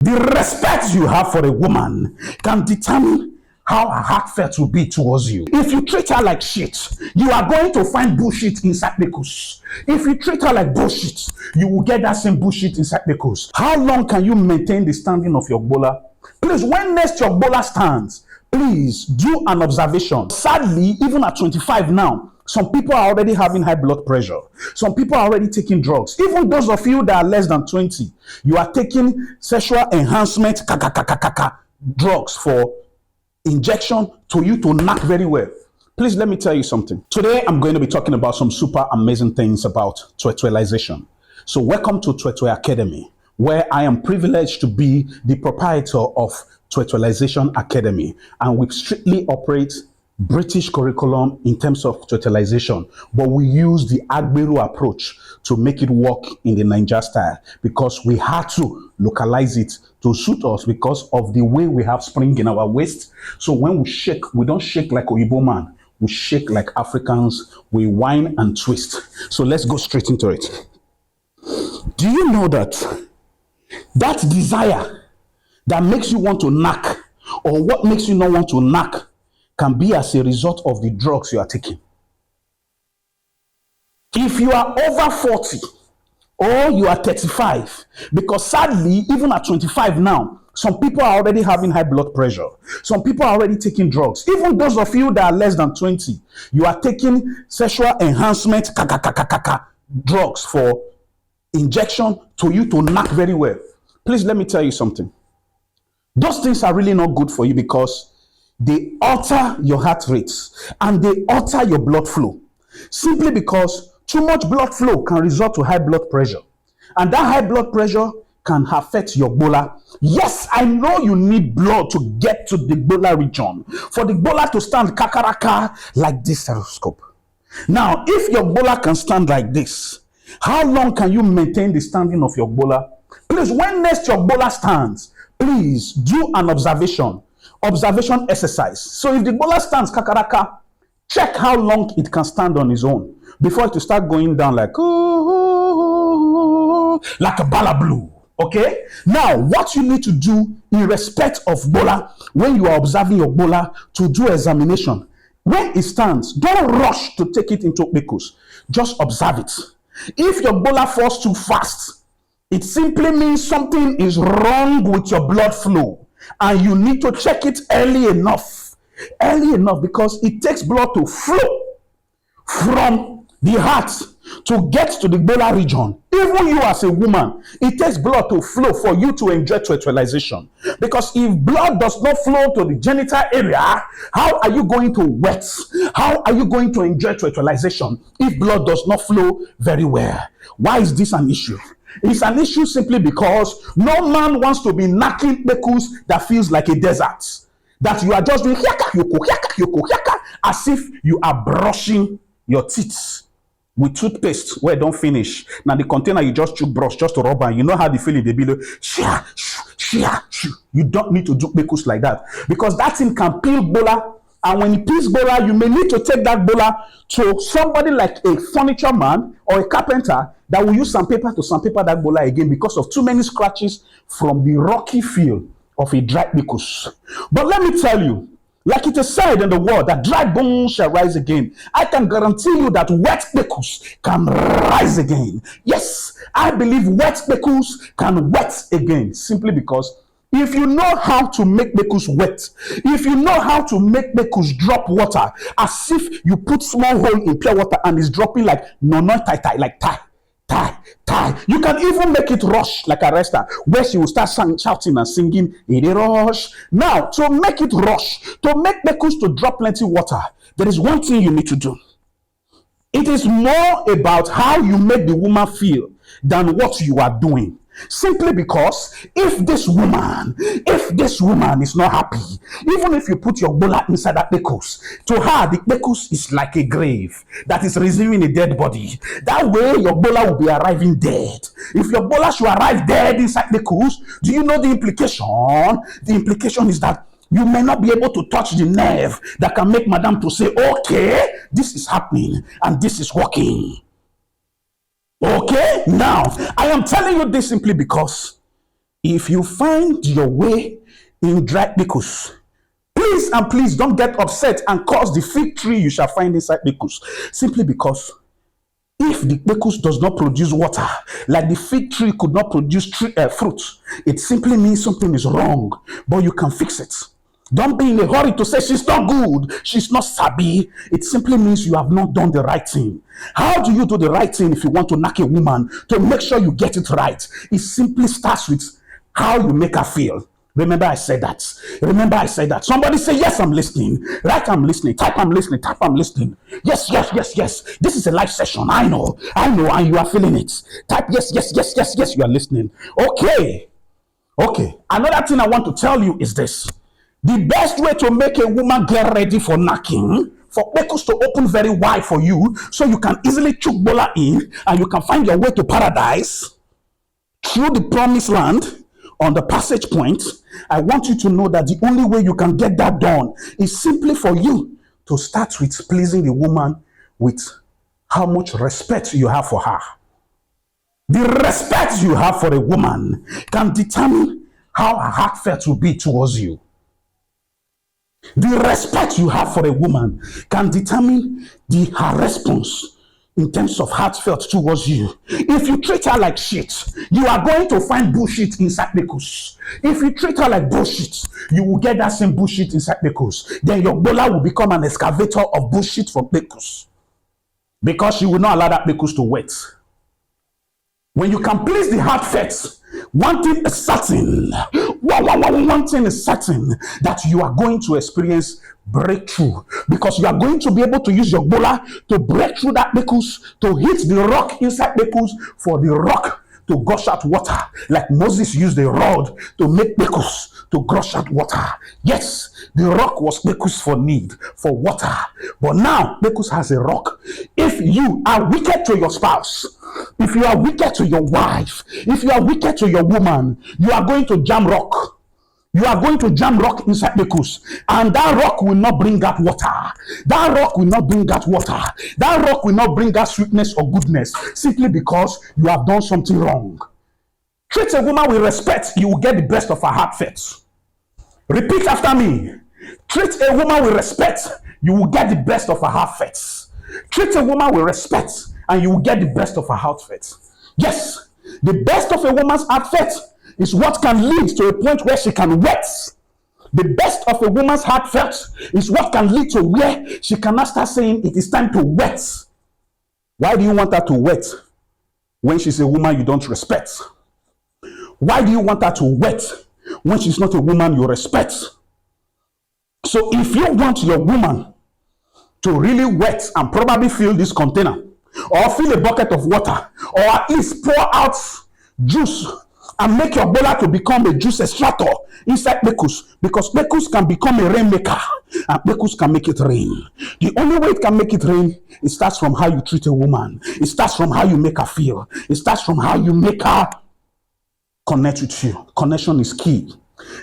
The respect you have for a woman can determine how her heartfelt will be towards you. If you treat her like shit, you are going to find bullshit inside the coast. If you treat her like bullshit, you will get that same bullshit inside the coast. How long can you maintain the standing of your bola? Please, when next your bola stands, please do an observation. Sadly, even at 25 now, some people are already having high blood pressure. Some people are already taking drugs. Even those of you that are less than 20, you are taking sexual enhancement drugs for injection to you to knock very well. Please let me tell you something. Today, I'm going to be talking about some super amazing things about twetwelization. So welcome to Twetwe Academy, where I am privileged to be the proprietor of Twetwelization Academy, and we strictly operate British curriculum in terms of twetwelization, but we use the Agberu approach to make it work in the Niger style, because we had to localize it to suit us because of the way we have spring in our waist. So when we shake, we don't shake like Oyibo man. We shake like Africans. We whine and twist. So let's go straight into it. Do you know that desire that makes you want to knock, or what makes you not want to knock, can be as a result of the drugs you are taking? If you are over 40 or you are 35, because sadly, even at 25 now, some people are already having high blood pressure. Some people are already taking drugs. Even those of you that are less than 20, you are taking sexual enhancement drugs for injection to you to knock very well. Please let me tell you something. Those things are really not good for you, because they alter your heart rates and they alter your blood flow. Simply because too much blood flow can result to high blood pressure. And that high blood pressure can affect your bola. Yes, I know you need blood to get to the bola region, for the bola to stand kakaraka like this stethoscope. Now, if your bola can stand like this, how long can you maintain the standing of your bola? Please, when next your bola stands, please do an observation exercise. So if the bola stands kakaraka, check how long it can stand on its own before it will start going down like a bala blue. Okay? Now, what you need to do in respect of bola, when you are observing your bola, to do examination. When it stands, don't rush to take it into Bekus. Just observe it. If your bola falls too fast, it simply means something is wrong with your blood flow, and you need to check it early enough, because it takes blood to flow from the heart to get to the bola region. Even you as a woman, it takes blood to flow for you to enjoy twetwelization. Because if blood does not flow to the genital area, how are you going to wet? How are you going to enjoy twetwelization if blood does not flow very well? Why is this an issue? It's an issue simply because no man wants to be knocking bekus that feels like a desert. That you are just doing as if you are brushing your teeth with toothpaste where it don't finish. Now the container you just chook brush just to rub, and you know how the feeling they be like, you don't need to do bekus like that, because that thing can peel bola. And when it peels bola, you may need to take that bola to somebody like a furniture man or a carpenter that will use sandpaper to sandpaper that bola again, because of too many scratches from the rocky feel of a dry bekus. But let me tell you, like it is said in the word that dry bones shall rise again, I can guarantee you that wet bekus can rise again. Yes, I believe wet bekus can wet again, simply because if you know how to make bekus wet, if you know how to make bekus drop water, as if you put small hole in pure water and it's dropping like no tie, like tie. You can even make it rush like a resta, where she will start shouting and singing, it rush. Now, to make it rush, to make bekus to drop plenty water, there is one thing you need to do. It is more about how you make the woman feel than what you are doing. Simply because if this woman is not happy, even if you put your bola inside that bekus, to her the bekus is like a grave that is receiving a dead body. That way your bola will be arriving dead. If your bola should arrive dead inside bekus, do you know the implication? The implication is that you may not be able to touch the nerve that can make madam to say, okay, this is happening and this is working. Okay, now I am telling you this simply because If you find your way in dry pickles, please and please don't get upset and cause the fig tree you shall find inside pickles. Simply because if the pickles does not produce water, like the fig tree could not produce fruit, it simply means something is wrong, but you can fix it. Don't be in a hurry to say she's not good, she's not sabi. It simply means you have not done the right thing. How do you do the right thing if you want to knock a woman to make sure you get it right? It simply starts with how you make her feel. Remember I said that. Remember I said that. Somebody say, yes, I'm listening. Write, I'm listening. Type, I'm listening. Type, I'm listening. Yes, yes, yes, yes. This is a live session. I know, and you are feeling it. Type, yes, yes, yes, yes, yes, you are listening. Okay. Another thing I want to tell you is this. The best way to make a woman get ready for knocking, for pickles to open very wide for you, so you can easily choke bola in, and you can find your way to paradise through the promised land on the passage point. I want you to know that the only way you can get that done is simply for you to start with pleasing the woman with how much respect you have for her. The respect you have for a woman can determine how her heartfelt will be towards you. The respect you have for a woman can determine her response in terms of heartfelt towards you. If you treat her like shit, you are going to find bullshit inside pickles. If you treat her like bullshit, you will get that same bullshit inside pickles. Then your bola will become an excavator of bullshit from pickles, because you will not allow that pickles to wet. When you can please the heartfelt, one thing is certain. One thing is certain, that you are going to experience breakthrough, because you are going to be able to use your bola to break through that pickles, to hit the rock inside pickles, for the rock to gush out water, like Moses used the rod to make pickles to gush out water. Yes, the rock was pickles for need, for water, but now pickles has a rock. If you are wicked to your spouse, if you are wicked to your wife, if you are wicked to your woman, you are going to jam rock. You are going to jam rock inside pickles, and that rock will not bring out water. That rock will not bring out water. That rock will not bring out sweetness or goodness, simply because you have done something wrong. Treat a woman with respect, you will get the best of her heartfelt. Repeat after me. Treat a woman with respect, you will get the best of her heartfelt. Treat a woman with respect, and you will get the best of her heartfelt. Yes, the best of a woman's heartfelt is what can lead to a point where she can wet. The best of a woman's heartfelt is what can lead to where she cannot start saying it is time to wet. Why do you want her to wet when she's a woman you don't respect? Why do you want her to wet when she's not a woman you respect? So if you want your woman to really wet and probably fill this container, or fill a bucket of water, or at least pour out juice and make your bola to become a juice extractor inside pickles, because pickles can become a rainmaker, and pickles can make it rain. The only way it can make it rain, it starts from how you treat a woman. It starts from how you make her feel. It starts from how you make her connect with you. Connection is key.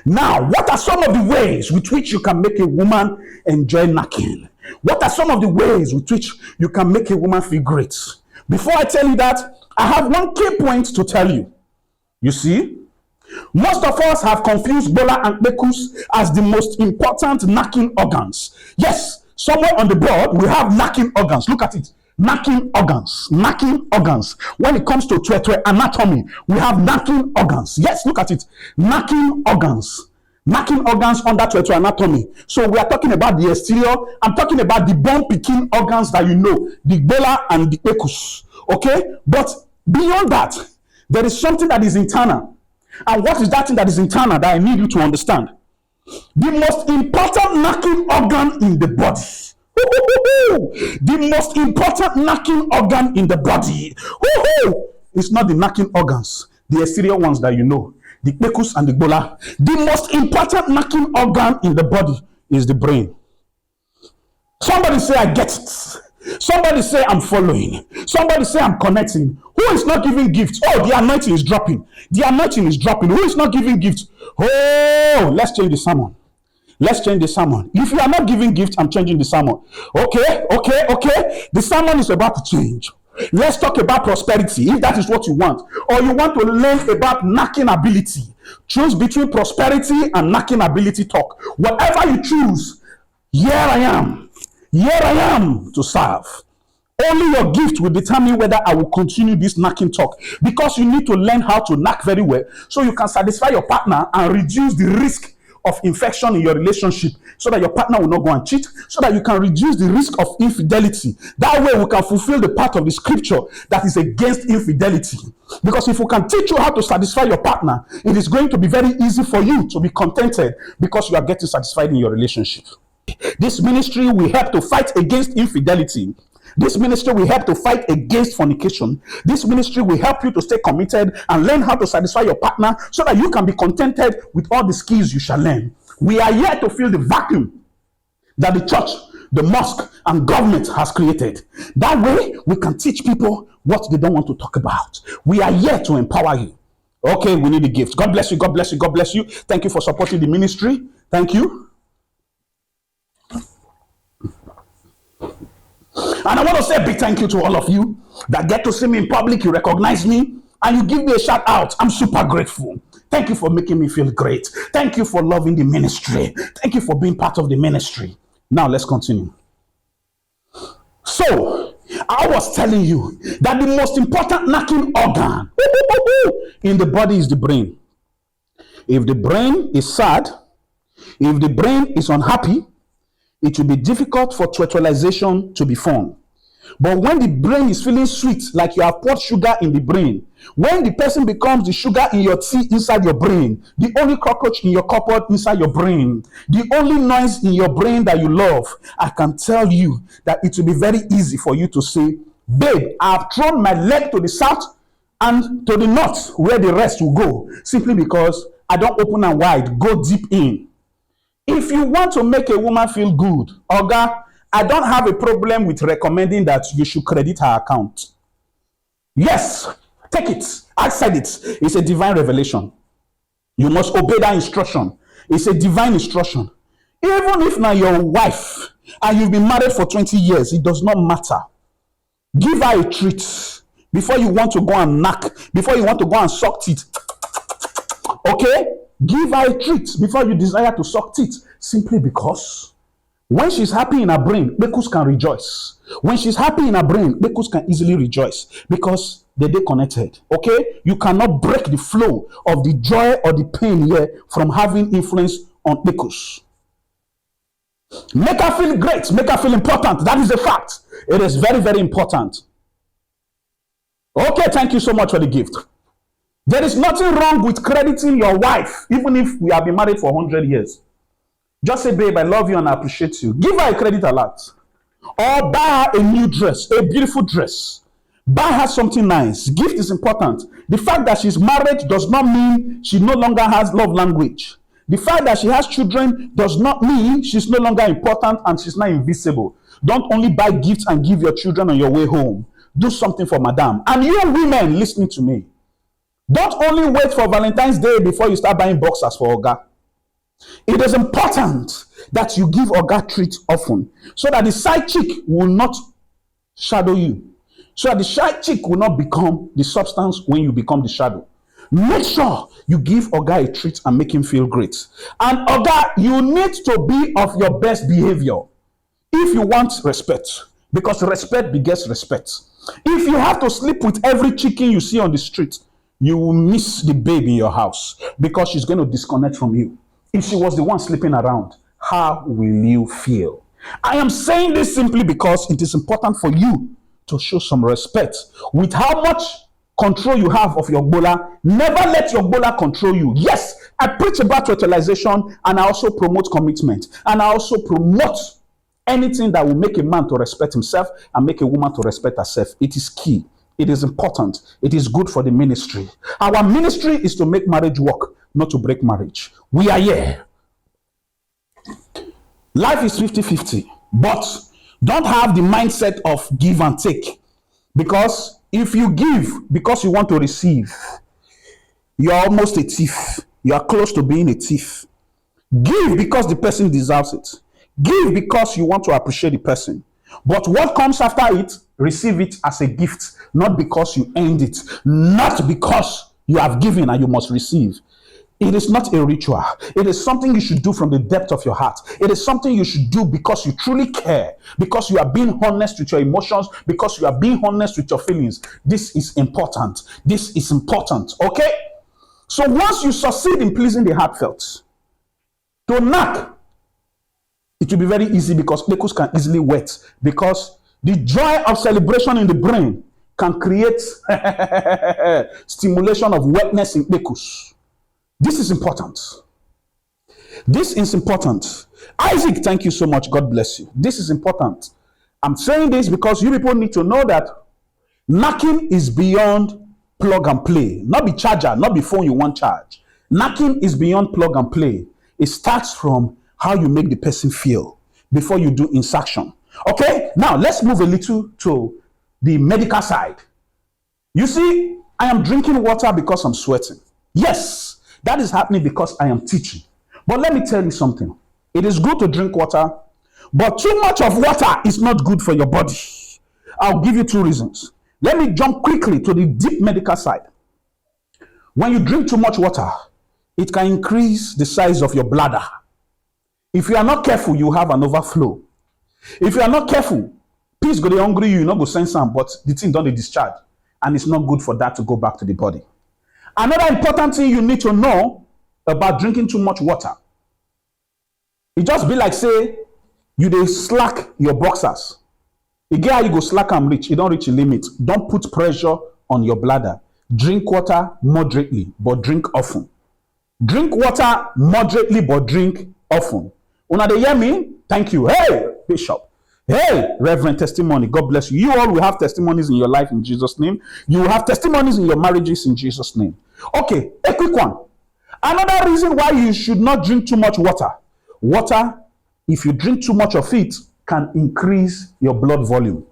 Now, what are some of the ways with which you can make a woman enjoy knocking? What are some of the ways with which you can make a woman feel great? Before I tell you that, I have one key point to tell you. You see, most of us have confused bola and pickles as the most important knocking organs. Yes, somewhere on the board we have knocking organs. Look at it. Knocking organs. Knocking organs. When it comes to anatomy, we have knocking organs. Yes, look at it. Knocking organs. Knocking organs under anatomy. So we are talking about the exterior. I'm talking about the bone picking organs that you know, the bola and the pickles. Okay? But beyond that, there is something that is internal. And what is that thing that is internal that I need you to understand? The most important knocking organ in the body. The most important knocking organ in the body. It's not the knocking organs, the exterior ones that you know, the pickles and the bola. The most important knocking organ in the body is the brain. Somebody say, I get it. Somebody say, I'm following. Somebody say, I'm connecting. Who is not giving gifts? Oh, the anointing is dropping. The anointing is dropping. Who is not giving gifts? Oh, let's change the sermon. Let's change the sermon. If you are not giving gifts, I'm changing the sermon. Okay. The sermon is about to change. Let's talk about prosperity, if that is what you want. Or you want to learn about knocking ability. Choose between prosperity and knocking ability talk. Whatever you choose, here I am. Here I am to serve. Only your gift will determine whether I will continue this knocking talk, because you need to learn how to knock very well so you can satisfy your partner and reduce the risk of infection in your relationship, so that your partner will not go and cheat, so that you can reduce the risk of infidelity. That way we can fulfill the part of the scripture that is against infidelity. Because if we can teach you how to satisfy your partner, it is going to be very easy for you to be contented, because you are getting satisfied in your relationship. This ministry will help to fight against infidelity. This ministry will help to fight against fornication. This ministry will help you to stay committed and learn how to satisfy your partner, so that you can be contented with all the skills you shall learn. We are here to fill the vacuum that the church, the mosque, and government has created. That way, we can teach people what they don't want to talk about. We are here to empower you. Okay, we need a gift. God bless you. God bless you. God bless you. Thank you for supporting the ministry. Thank you. And I want to say a big thank you to all of you that get to see me in public. You recognize me and you give me a shout out. I'm super grateful. Thank you for making me feel great. Thank you for loving the ministry. Thank you for being part of the ministry. Now let's continue. So, I was telling you that the most important knocking organ in the body is the brain. If the brain is sad, if the brain is unhappy, it will be difficult for totalization to be formed. But when the brain is feeling sweet, like you have poured sugar in the brain, when the person becomes the sugar in your tea inside your brain, the only cockroach in your cupboard inside your brain, the only noise in your brain that you love, I can tell you that it will be very easy for you to say, babe, I have thrown my leg to the south and to the north, where the rest will go, simply because I don't open and wide, go deep in. If you want to make a woman feel good, Oga, I don't have a problem with recommending that you should credit her account. Yes, take it. I said it. It's a divine revelation. You must obey that instruction. It's a divine instruction. Even if now your wife and you've been married for 20 years, it does not matter. Give her a treat before you want to go and knock, before you want to go and suck teeth. Okay? Give her a treat before you desire to suck teeth, simply because when she's happy in her brain, Bekus can rejoice. When she's happy in her brain, Bekus can easily rejoice, because they're connected. Okay? You cannot break the flow of the joy or the pain here from having influence on Bekus. Make her feel great. Make her feel important. That is a fact. It is very, very important. Okay, thank you so much for the gift. There is nothing wrong with crediting your wife, even if we have been married for 100 years. Just say, babe, I love you and I appreciate you. Give her a credit alert. Or buy her a new dress, a beautiful dress. Buy her something nice. Gift is important. The fact that she's married does not mean she no longer has love language. The fact that she has children does not mean she's no longer important and she's not invisible. Don't only buy gifts and give your children on your way home. Do something for madam. And you women listening to me, don't only wait for Valentine's Day before you start buying boxers for Oga. It is important that you give Oga treats often, so that the side chick will not shadow you. So that the side chick will not become the substance when you become the shadow. Make sure you give Oga a treat and make him feel great. And Oga, you need to be of your best behavior if you want respect, because respect begets respect. If you have to sleep with every chicken you see on the street, you will miss the babe in your house, because she's going to disconnect from you. If she was the one sleeping around, how will you feel? I am saying this simply because it is important for you to show some respect. With how much control you have of your bola, never let your bola control you. Yes, I preach about totalization, and I also promote commitment, and I also promote anything that will make a man to respect himself and make a woman to respect herself. It is key. It is important. It is good for the ministry. Our ministry is to make marriage work, not to break marriage. We are here. Life is 50-50, but don't have the mindset of give and take. Because if you give because you want to receive, you are almost a thief. You are close to being a thief. Give because the person deserves it. Give because you want to appreciate the person. But what comes after it, receive it as a gift, not because you earned it, not because you have given and you must receive. It is not a ritual. It is something you should do from the depth of your heart. It is something you should do because you truly care, because you are being honest with your emotions, because you are being honest with your feelings. This is important. This is important. Okay? So once you succeed in pleasing the heartfelt, to knock, it will be very easy because kpekus can easily wet, because the joy of celebration in the brain can create stimulation of wetness in kpekus. This is important. This is important. Isaac, thank you so much. God bless you. This is important. I'm saying this because you people need to know that knocking is beyond plug and play. Not be charger, not be phone you want charge. Knocking is beyond plug and play. It starts from how you make the person feel before you do insertion. Okay, now let's move a little to the medical side. You see, I am drinking water because I'm sweating. Yes, that is happening because I am teaching. But let me tell you something. It is good to drink water, but too much of water is not good for your body. I'll give you 2 reasons. Let me jump quickly to the deep medical side. When you drink too much water, it can increase the size of your bladder. If you are not careful, you have an overflow. If you are not careful, peace go dey hungry you not go send some, but the thing don't discharge. And it's not good for that to go back to the body. Another important thing you need to know about drinking too much water. It just be like say you dey slack your boxers. You get how you go slack and reach, you don't reach a limit. Don't put pressure on your bladder. Drink water moderately, but drink often. Drink water moderately, but drink often. Una dey hear me? Thank you. Hey, Bishop. Hey, Reverend Testimony. God bless you. You all will have testimonies in your life in Jesus' name. You will have testimonies in your marriages in Jesus' name. Okay, a quick one. Another reason why you should not drink too much water. Water, if you drink too much of it, can increase your blood volume.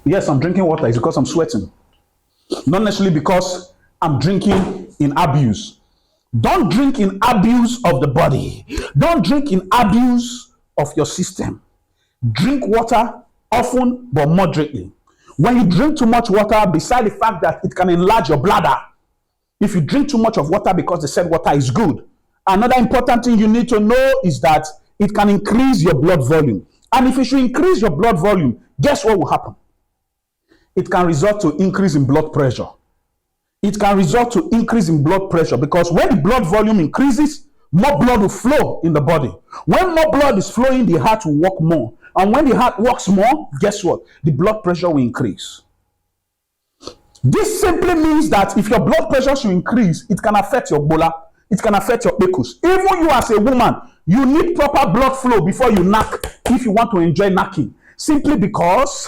Yes, I'm drinking water. It's because I'm sweating. Not necessarily because I'm drinking in abuse. Don't drink in abuse of the body. Don't drink in abuse of your system. Drink water often but moderately. When you drink too much water, beside the fact that it can enlarge your bladder, if you drink too much of water because they said water is good, another important thing you need to know is that it can increase your blood volume. And if it should increase your blood volume, guess what will happen? It can result to increase in blood pressure. It can result to increase in blood pressure because when the blood volume increases, more blood will flow in the body. When more blood is flowing, the heart will work more. And when the heart works more, guess what? The blood pressure will increase. This simply means that if your blood pressure should increase, it can affect your bola. It can affect your kpekus. Even you as a woman, you need proper blood flow before you knock if you want to enjoy knocking. Simply because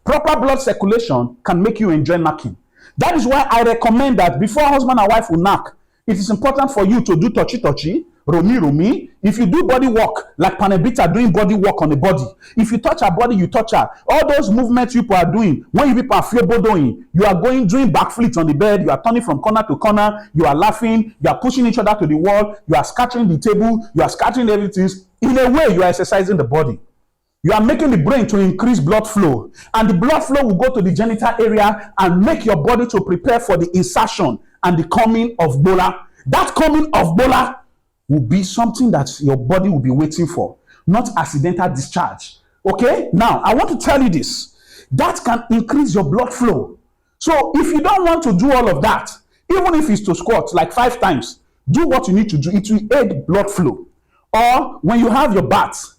proper blood circulation can make you enjoy knocking. That is why I recommend that before husband and wife will knock, it is important for you to do touchy, romi. If you do body work, like Panebita doing body work on the body, if you touch her body, you touch her. All those movements people are doing, when you people are doing, you are doing backflips on the bed, you are turning from corner to corner, you are laughing, you are pushing each other to the wall, you are scattering the table, you are scattering everything. In a way, you are exercising the body. You are making the brain to increase blood flow, and the blood flow will go to the genital area and make your body to prepare for the insertion and the coming of bola. That coming of bola will be something that your body will be waiting for, not accidental discharge. Okay? Now, I want to tell you this. That can increase your blood flow. So, if you don't want to do all of that, even if it's to squat like 5 times, do what you need to do. It will aid blood flow. Or when you have your bath,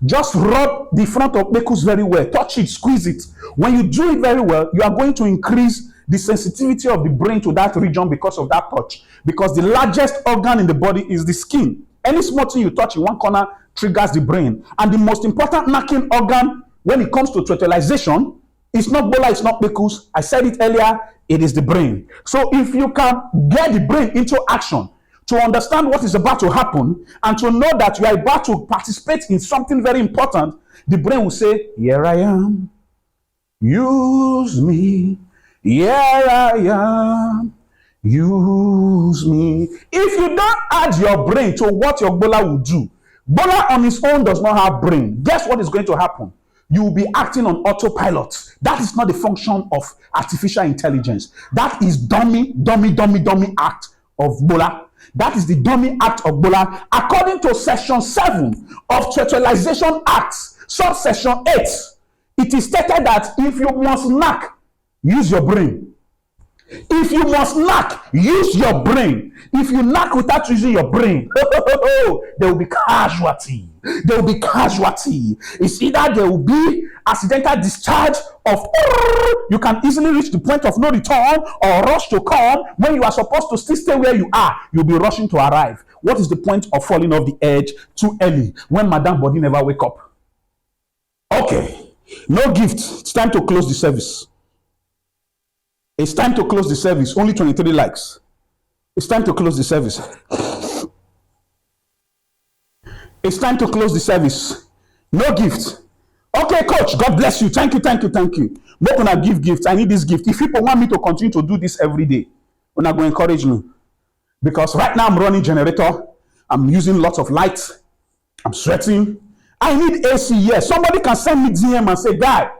just rub the front of kpekus very well. Touch it, squeeze it. When you do it very well, you are going to increase the sensitivity of the brain to that region because of that touch. Because the largest organ in the body is the skin. Any small thing you touch in one corner triggers the brain. And the most important knocking organ when it comes to totalization, it's not bola, it's not kpekus. I said it earlier, it is the brain. So if you can get the brain into action, to understand what is about to happen, and to know that you are about to participate in something very important, the brain will say, here I am, use me, here I am, use me. If you don't add your brain to what your bola will do, Bola on his own does not have brain. Guess what is going to happen? You will be acting on autopilot. That is not the function of artificial intelligence. That is dummy act of Bola. That is the dummy act of Bola. According to section 7 of Totalization Act, subsection 8, it is stated that if you must knock, use your brain. If you must knock, use your brain. If you knock without using your brain, there will be casualty. There will be casualty. It's either there will be accidental discharge of, you can easily reach the point of no return, or rush to come when you are supposed to still stay where you are. You'll be rushing to arrive. What is the point of falling off the edge too early when Madam Body never wake up? Okay, no gift. It's time to close the service. It's time to close the service. Only 23 likes. It's time to close the service. It's time to close the service. No gift. Okay, coach. God bless you. Thank you. But when I give gifts, I need this gift. If people want me to continue to do this every day, when I go encourage me. Because right now I'm running generator. I'm using lots of lights. I'm sweating. I need AC. Yes. Somebody can send me DM and say, guy,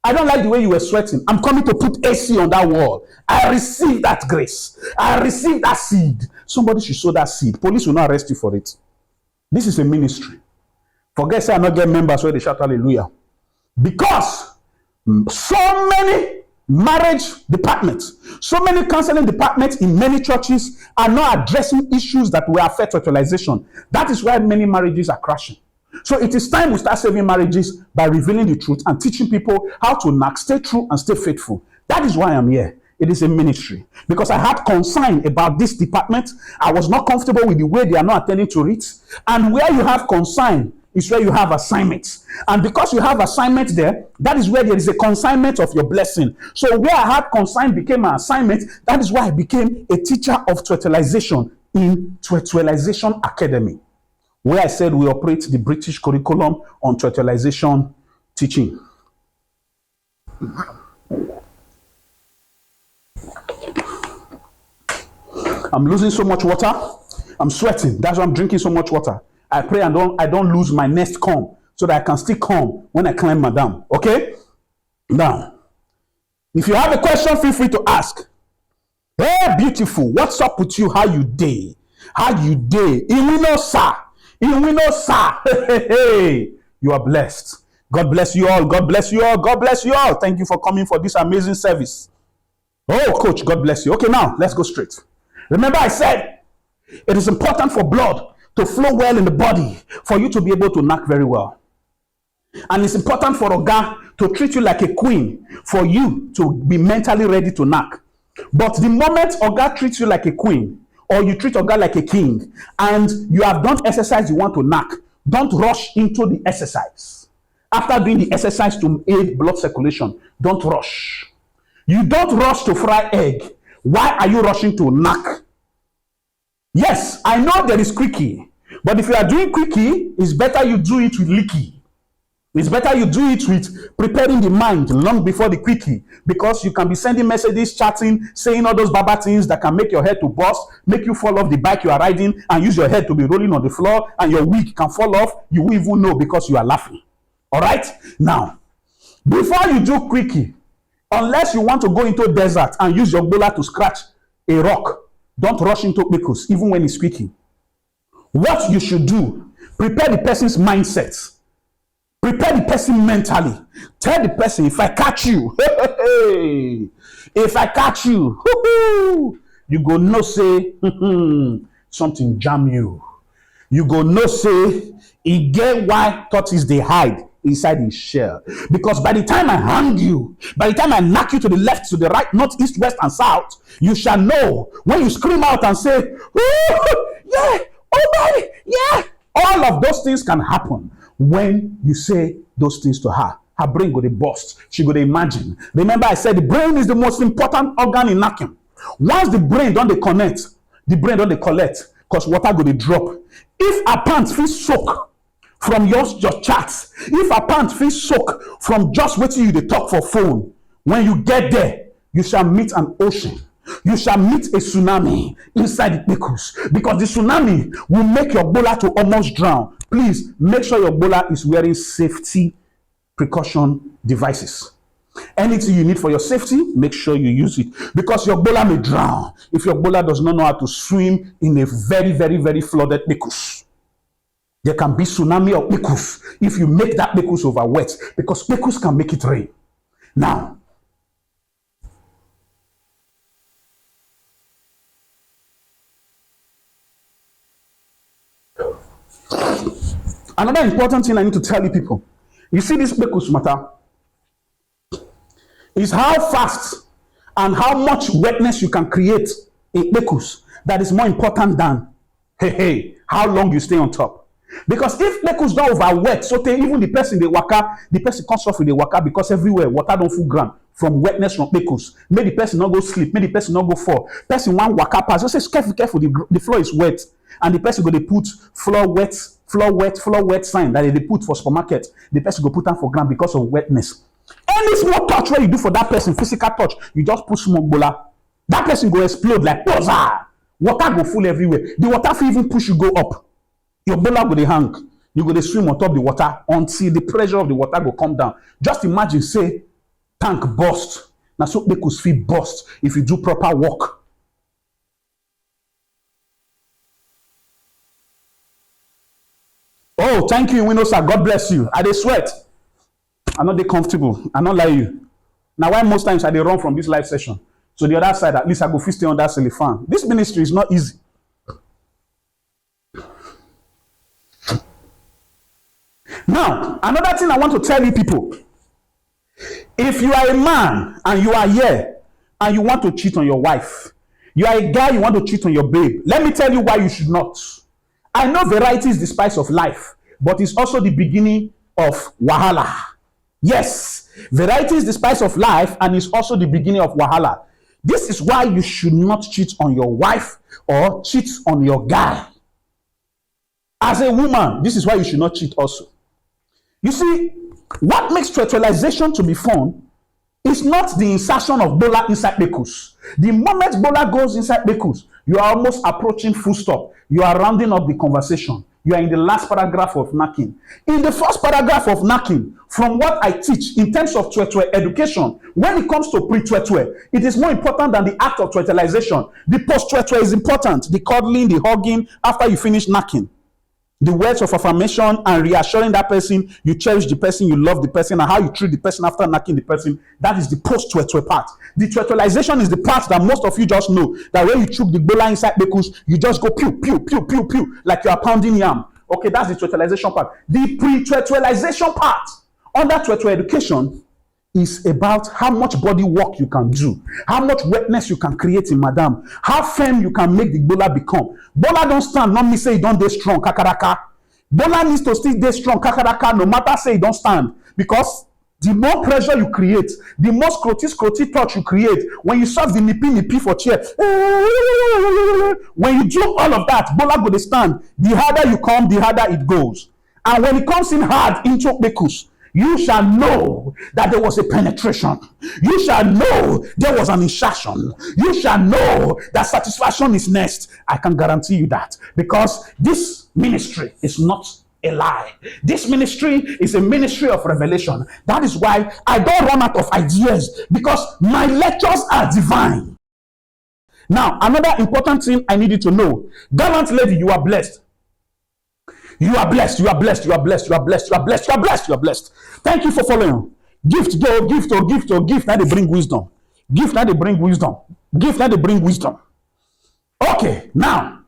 I don't like the way you were sweating. I'm coming to put AC on that wall. I receive that grace. I receive that seed. Somebody should sow that seed. Police will not arrest you for it. This is a ministry. Forget say I not get members where they shout hallelujah. Because so many marriage departments, so many counseling departments in many churches are not addressing issues that will affect fertilization. That is why many marriages are crashing. So it is time we start saving marriages by revealing the truth and teaching people how to knock, stay true and stay faithful. That is why I'm here. It is a ministry. Because I had concern about this department. I was not comfortable with the way they are not attending to it. And where you have concern is where you have assignments. And because you have assignment there, that is where there is a consignment of your blessing. So where I had concern became an assignment. That is why I became a teacher of Totalization in Totalization Academy, where I said we operate the British curriculum on Totalization teaching. I'm losing so much water. I'm sweating. That's why I'm drinking so much water. I pray I don't lose my next calm so that I can still calm when I climb Madam. Okay? Now, if you have a question, feel free to ask. Hey, beautiful. What's up with you? How you day? How you day? Iwino, sir. Iwino, sir. Hey. You are blessed. God bless you all. God bless you all. God bless you all. Thank you for coming for this amazing service. Oh, coach, God bless you. Okay, now, let's go straight. Remember I said, it is important for blood to flow well in the body for you to be able to knock very well. And it's important for Oga to treat you like a queen for you to be mentally ready to knock. But the moment Oga treats you like a queen, or you treat Oga like a king, and you have done exercise you want to knock, don't rush into the exercise. After doing the exercise to aid blood circulation, don't rush. You don't rush to fry egg. Why are you rushing to knock? Yes, I know there is quickie, but if you are doing quickie, it's better you do it with licky. It's better you do it with preparing the mind long before the quickie, because you can be sending messages, chatting, saying all those baba things that can make your head to burst, make you fall off the bike you are riding, and use your head to be rolling on the floor, and your wig can fall off. You won't even know because you are laughing. All right? Now, before you do quickie, unless you want to go into desert and use your bowler to scratch a rock, don't rush into pickles, even when it's squeaking. What you should do, prepare the person's mindset. Prepare the person mentally. Tell the person, if I catch you, if I catch you, you go no say, something jam you. You go no say, it get why tortoise they hide inside his shell. Because by the time I hang you, by the time I knock you to the left, to the right, north, east, west, and south, you shall know when you scream out and say, yeah, oh my, yeah. All of those things can happen when you say those things to her. Her brain go to burst. She go to imagine. Remember I said the brain is the most important organ in knocking. Once the brain don't they connect, the brain don't they collect, because water go to drop. If a pants feel soak from your chats, if a pants feel soak from just waiting you to talk for phone, when you get there, you shall meet an ocean. You shall meet a tsunami inside the pickles, because the tsunami will make your bola to almost drown. Please make sure your bola is wearing safety precaution devices. Anything you need for your safety, make sure you use it, because your bola may drown if your bola does not know how to swim in a very, very, very flooded pickles. There can be tsunami of pickles if you make that pickles over wet, because pickles can make it rain. Now, another important thing I need to tell you people, you see this pickles matter, is how fast and how much wetness you can create in pickles. That is more important than, how long you stay on top. Because if pickles don't over wet, so even the person they waka, the person comes off with the waka, because everywhere water don't full ground from wetness from pickles. May the person not go sleep, may the person not go fall. Person one waka pass, just say careful, the floor is wet, and the person go they put floor wet sign that they put for supermarket. The person go put them for ground because of wetness. Any small touch where you do for that person, physical touch, you just put small bola, that person go explode like buzzer. Water go full everywhere. The water will even push you go up. Your bola go dey hang. You go dey swim on top the water until the pressure of the water go come down. Just imagine, say, tank burst. Now so pickles fit burst if you do proper work. Oh, thank you, Windows sir. God bless you. I dey sweat. I'm not dey comfortable. I not lie you. Now why most times I dey run from this live session? So the other side, at least I go fit stay on that cellophane. This ministry is not easy. Now, another thing I want to tell you people, if you are a man and you are here and you want to cheat on your wife, you are a guy, you want to cheat on your babe, let me tell you why you should not. I know variety is the spice of life, but it's also the beginning of wahala. Yes, variety is the spice of life and it's also the beginning of wahala. This is why you should not cheat on your wife or cheat on your guy. As a woman, this is why you should not cheat also. You see, what makes sexualization to be fun is not the insertion of bola inside pickles. The moment bola goes inside pickles, you are almost approaching full stop. You are rounding up the conversation. You are in the last paragraph of knacking. In the first paragraph of knacking, from what I teach in terms of twetwe education, when it comes to pre-twetwe, it is more important than the act of twetalization. The post-twetwe is important. The cuddling, the hugging, after you finish knacking. The words of affirmation and reassuring that person, you cherish the person, you love the person, and how you treat the person after knacking the person, that is the post-twetwe part. The twetalization is the part that most of you just know, that when you choke the bola inside pickles, you just go pew, pew, pew, pew, pew, like you are pounding yam. Okay, that's the twetalization part. The pre-twetalization part, under twetwe education, is about how much body work you can do, how much wetness you can create in madam, how firm you can make the bola become. Bola don't stand, not me say it don't dey strong, kakaraka. Bola needs to still dey strong, kakaraka, no matter say it don't stand. Because the more pressure you create, the more scroty touch you create. When you serve the nippy for chair, when you do all of that, bola go dey stand. The harder you come, the harder it goes. And when it comes in hard into pickles, you shall know that there was a penetration. You shall know there was an insertion. You shall know that satisfaction is next. I can guarantee you that, because this ministry is not a lie. This ministry is a ministry of revelation. That is why I don't run out of ideas, because my lectures are divine. Now, another important thing I need you to know. Gallant lady, you are blessed. You are blessed, you are blessed, you are blessed, you are blessed, you are blessed, you are blessed, you are blessed. Thank you for following. Gift, go, gift, or gift, or gift. Now they bring wisdom. Gift, now they bring wisdom. Gift, now they bring wisdom. Okay, now,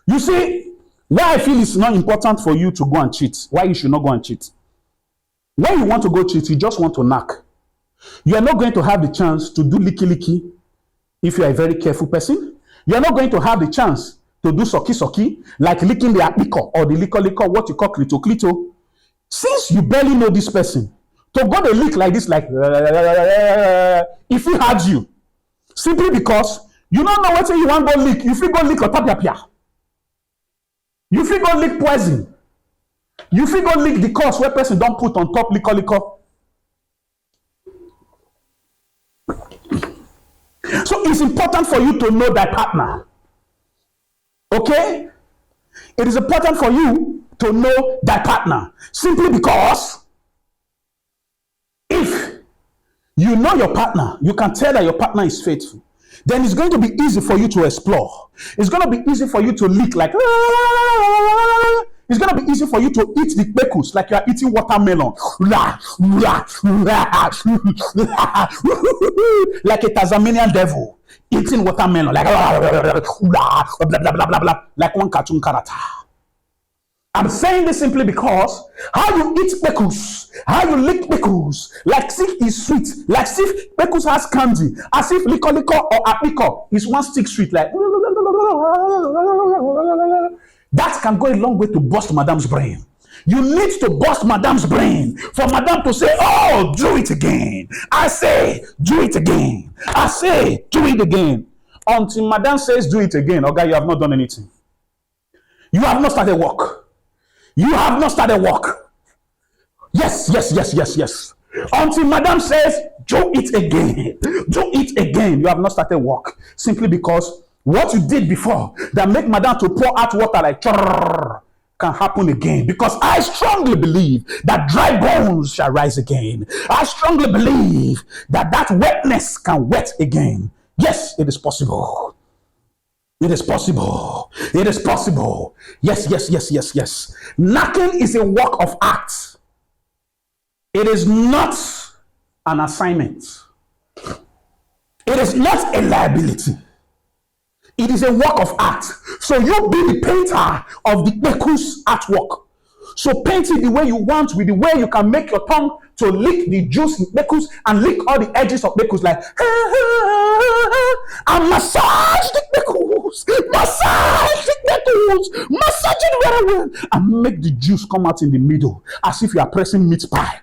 you see, why I feel it's not important for you to go and cheat. Why you should not go and cheat. When you want to go cheat, you just want to knock. You are not going to have the chance to do licky if you are a very careful person. You are not going to have the chance to do socky, like licking the apiko or the liquor, what you call clito. Since you barely know this person, to go to lick like this, like, if he had you, simply because you don't know what you want to go lick, you feel go lick or tapia. You feel go lick poison. You feel go lick the course where person don't put on top liquor. So it's important for you to know thy partner. Okay? It is important for you to know thy partner. Simply because if you know your partner, you can tell that your partner is faithful. Then it's going to be easy for you to explore. It's going to be easy for you to lick like. It's going to be easy for you to eat the pekus like you are eating watermelon. Like a Tasmanian devil eating watermelon. Like blah, blah, blah, blah, blah, like one cartoon character. I'm saying this simply because how you eat pekus, how you lick pekus, like if is sweet, like if pekus has candy, as if liquor or apiko is one stick sweet, like that can go a long way to bust madam's brain. You need to bust madam's brain for madam to say, oh, do it again. I say, do it again. I say, do it again. Until madam says, do it again, okay, you have not done anything. You have not started work. You have not started work. Yes. Until madam says, do it again. Do it again. You have not started work. Simply because what you did before that make madam to pour out water like can happen again. Because I strongly believe that dry bones shall rise again. I strongly believe that wetness can wet again. Yes, it is possible. It is possible. It is possible. Yes. Knocking is a work of art. It is not an assignment. It is not a liability. It is a work of art. So you be the painter of the Bekus artwork. So paint it the way you want, with the way you can make your tongue to lick the juice in Bekus and lick all the edges of Bekus like and massage the Bekus, massage it very well and make the juice come out in the middle as if you are pressing meat pie.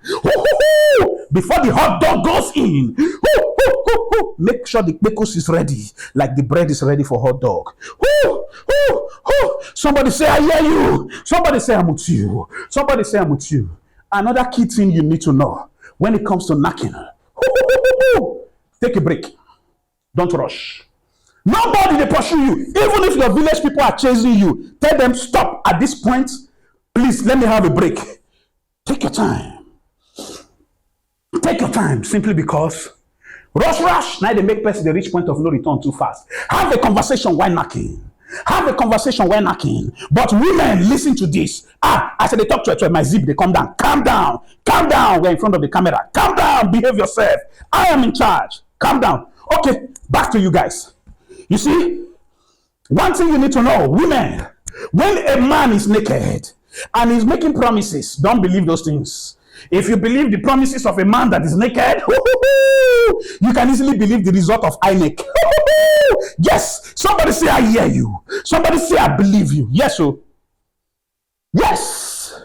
Before the hot dog goes in, make sure the Bekus is ready like the bread is ready for hot dog. Somebody say, I hear you. Somebody say, I'm with you. Somebody say, I'm with you. Another key thing you need to know when it comes to knocking. Take a break. Don't rush. Nobody they pursue you. Even if your village people are chasing you, tell them, stop at this point. Please, let me have a break. Take your time. Take your time, simply because rush. Now they make person the reach point of no return too fast. Have a conversation while knocking. Have a conversation when knocking. But women, listen to this. I said they talk to my zip, they come down. Calm down. We're in front of the camera. Calm down. Behave yourself. I am in charge. Calm down. Okay, back to you guys. You see, one thing you need to know, women, when a man is naked and he's making promises, don't believe those things. If you believe the promises of a man that is naked, you can easily believe the result of INEC. Yes, somebody say I hear you. Somebody say I believe you. Yes, so yes.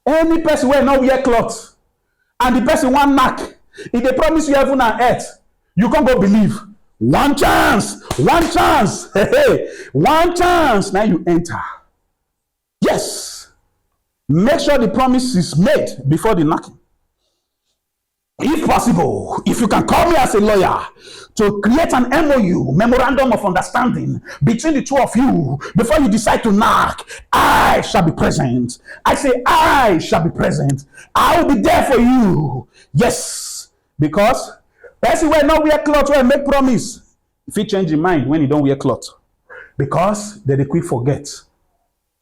Any person will not wear clothes and the person want knock. If they promise you heaven and earth, you can't go believe. One chance. One chance. Now you enter. Yes. Make sure the promise is made before the knocking. If possible, if you can call me as a lawyer to create an MOU, memorandum of understanding between the two of you before you decide to knock, I shall be present. I say I shall be present. I will be there for you. Yes, because person will not wear clothes will make promise. If he change his mind when he don't wear clothes, because they quick forget.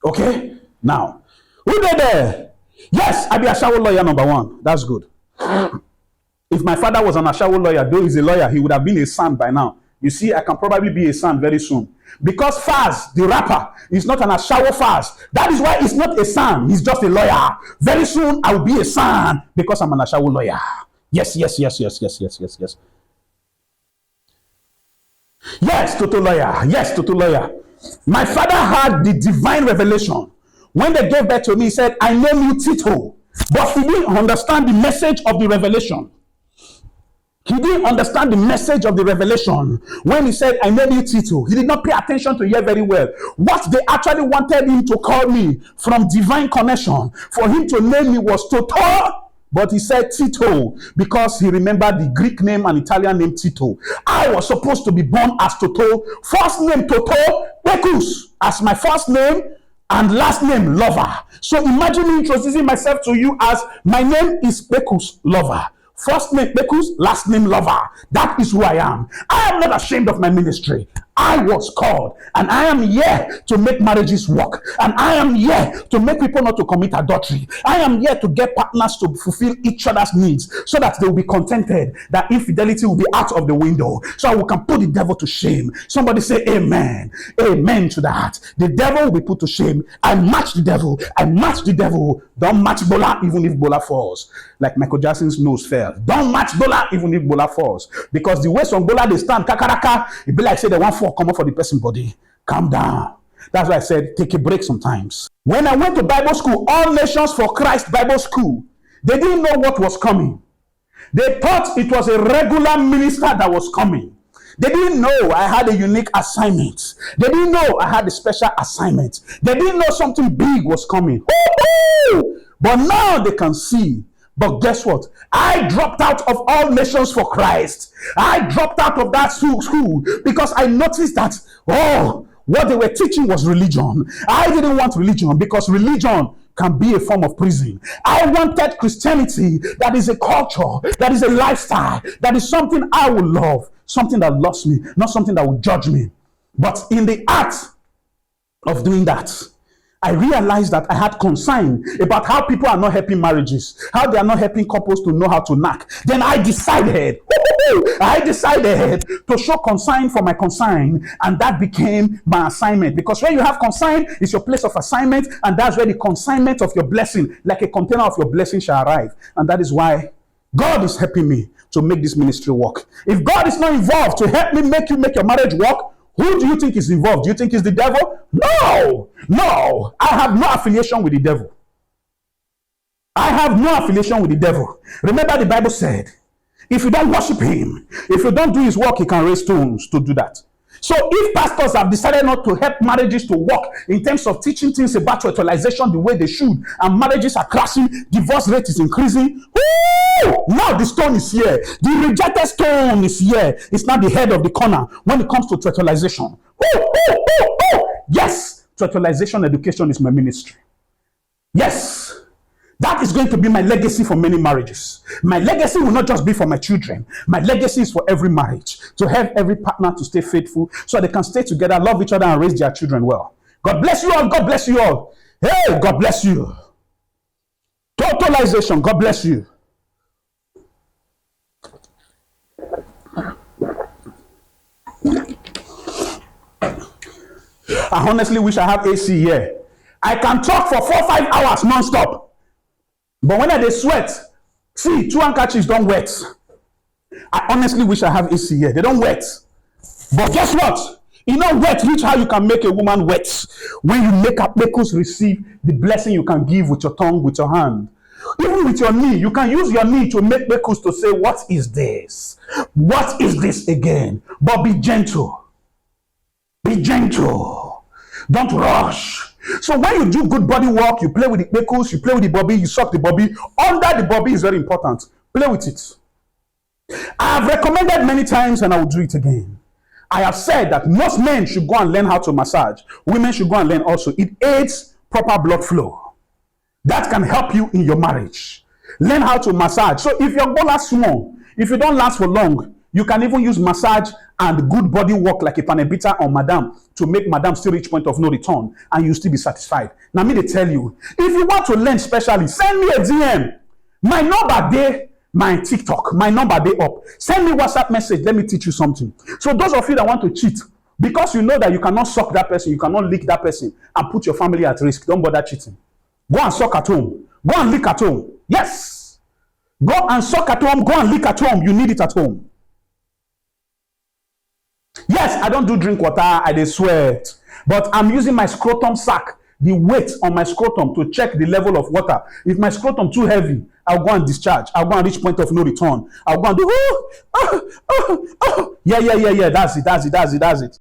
Okay, now who did there? Yes, I be a shower lawyer number one. That's good. If my father was an Ashawo lawyer, though he's a lawyer, he would have been a son by now. You see, I can probably be a son very soon. Because Faz, the rapper, is not an Ashawo Faz. That is why he's not a son. He's just a lawyer. Very soon, I will be a son because I'm an Ashawo lawyer. Yes. Yes, Toto lawyer. Yes, Toto lawyer. My father had the divine revelation. When they gave birth to me, he said, I name you Tito. But he didn't understand the message of the revelation. He didn't understand the message of the revelation when he said, I name you Tito. He did not pay attention to hear very well. What they actually wanted him to call me from divine connection, for him to name me was Toto. But he said Tito because he remembered the Greek name and Italian name Tito. I was supposed to be born as Toto. First name Toto, Pekus as my first name and last name Lover. So imagine me introducing myself to you as my name is Pekus Lover. First name Pekus, last name Lover. That is who I am. I am not ashamed of my ministry. I was called, and I am here to make marriages work, and I am here to make people not to commit adultery. I am here to get partners to fulfill each other's needs so that they will be contented, that infidelity will be out of the window, so we can put the devil to shame. Somebody say amen. Amen to that. The devil will be put to shame. I match the devil. I match the devil. Don't match Bola even if Bola falls. Like Michael Jackson's nose fell. Don't match Bola even if Bola falls. Because the way some Bola they stand, kakaraka, it be like say they want for come up for the person body. Calm down. That's why I said take a break sometimes. When I went to Bible school, All Nations for Christ Bible School, they didn't know what was coming. They thought it was a regular minister that was coming. They didn't know I had a unique assignment. They didn't know I had a special assignment. They didn't know something big was coming. Woo-hoo! But now they can see. But guess what? I dropped out of All Nations for Christ. I dropped out of that school because I noticed that, what they were teaching was religion. I didn't want religion because religion can be a form of prison. I wanted Christianity that is a culture, that is a lifestyle, that is something I will love, something that loves me, not something that will judge me. But in the act of doing that, I realized that I had concern about how people are not helping marriages, how they are not helping couples to know how to knack. Then I decided to show concern for my concern, and that became my assignment. Because when you have concern, it's your place of assignment, and that's where the consignment of your blessing, like a container of your blessing, shall arrive. And that is why God is helping me to make this ministry work. If God is not involved to help me make your marriage work, who do you think is involved? Do you think it's the devil? No. I have no affiliation with the devil. I have no affiliation with the devil. Remember the Bible said, if you don't worship him, if you don't do his work, he can raise stones to do that. So if pastors have decided not to help marriages to work in terms of teaching things about fertilization the way they should, and marriages are crashing, divorce rate is increasing, now the stone is here. The rejected stone is here. It's not the head of the corner when it comes to fertilization. Yes, fertilization education is my ministry. Yes. That is going to be my legacy for many marriages. My legacy will not just be for my children. My legacy is for every marriage, to help every partner to stay faithful so they can stay together, love each other, and raise their children well. God bless you all. God bless you all. Hey, God bless you. Totalization. God bless you. I honestly wish I have AC here. I can talk for 4-5 hours non-stop. But when I sweat, see, 2 handkerchiefs don't wet. I honestly wish I have AC here. They don't wet. But guess what? You know wet, reach how you can make a woman wet. When you make a Pekos receive the blessing you can give with your tongue, with your hand. Even with your knee, you can use your knee to make Pekos to say, what is this? What is this again? But be gentle. Be gentle. Don't rush. So when you do good body work, you play with the Pekos, you play with the bobby, you suck the bobby. Under the bobby is very important. Play with it. I have recommended many times and I will do it again. I have said that most men should go and learn how to massage. Women should go and learn also. It aids proper blood flow. That can help you in your marriage. Learn how to massage. So if your goal is small, if you don't last for long, you can even use massage and good body work like a panebita on madam to make madam still reach point of no return and you still be satisfied. Now me they tell you, if you want to learn specially, send me a DM. My number there, my TikTok, my number there up. Send me WhatsApp message. Let me teach you something. So those of you that want to cheat, because you know that you cannot suck that person, you cannot lick that person and put your family at risk, don't bother cheating. Go and suck at home. Go and lick at home. Yes. Go and suck at home. Go and lick at home. You need it at home. Yes, I don't do drink water, I dey sweat. But I'm using my scrotum sac, the weight on my scrotum to check the level of water. If my scrotum too heavy, I'll go and discharge. I'll go and reach point of no return. I'll go and do, yeah. That's it.